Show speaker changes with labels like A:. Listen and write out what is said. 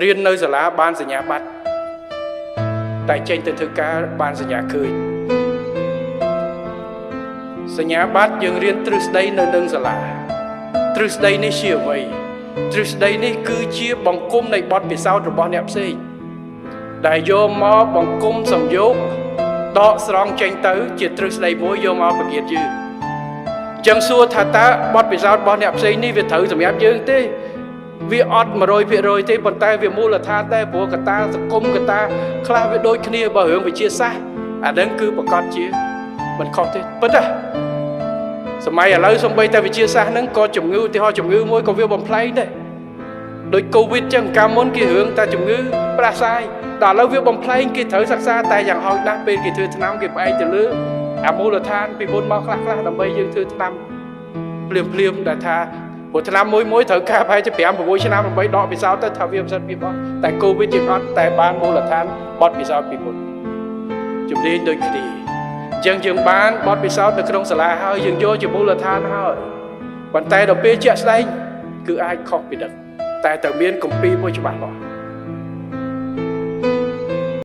A: រៀននៅសាលាបានសញ្ញាបត្រតែចេញទៅធ្វើការបានសញ្ញាឃើញសញ្ញាបត្រយើងរៀនទ្រឹស្ដីនៅនឹងសាលាទ្រឹស្ដីនេះជាអ្វីទ្រឹស្ដីនេះគឺជាបង្គំនៃបទពិសោធន៍របស់អ្នកផ្សេងដែលយកមកបង្គំសំយោគដកស្រង់ចេញទៅជាទ្រឹស្ដីមួយយកមកបង្រៀនយើងចឹងសួរថាតើបទពិសោធន៍របស់អ្នកផ្សេងនេះវាត្រូវសម្រាប់យើងទេវាអត់ 100% ទេប៉ុន្តែវាមូលដ្ឋានតែព្រោះកត្តាសង្គមកត្តាខ្លះវាដូចគ្នាបើរឿងវិទ្យាសាស្ត្រអានឹងគឺប្រកាសជាមិនខុសទេពិតណាសម័យឥឡូវសំបីតែវិទ្យាសាស្ត្រហ្នឹងក៏ជំងឺឧទាហរណ៍ជំងឺមួយក៏វាបំផ្លែងដែរដូចកូវីដចឹងកាលមុនគេរឿងតែជំងឺផ្ដាសាយដល់ឥឡូវវាបំផ្លែងគេត្រូវសិក្សាតែយ៉ាងហោចណាស់ពេលគេធ្វើថ្នាំគេផ្អែកទៅលើអាមូលដ្ឋានពីមុនមកខ្លះដើម្បីយើងធ្វើថ្នាំភ្លាមដែលថាព្រោះថ្នាំមួយត្រូវការប្រហែលជា 5-6 ឆ្នាំដើម្បីដកពិសោធន៍ទៅថាវាប្រសិទ្ធភាពអត់តែកូវីដយើងអត់តែបានមូលដ្ឋានបទពិសោធន៍ពីមុនជំនាញដូចគ្នាអញ្ចឹងយើងបានបទពិសោធន៍នៅក្នុងសាលាហើយយើងយកជាមូលដ្ឋានហើយប៉ុន្តែដល់ពេលជាក់ស្ដែងគឺអាចខុសពីដឹកតែត្រូវមានគម្ពីរមួយច្បាស់លាស់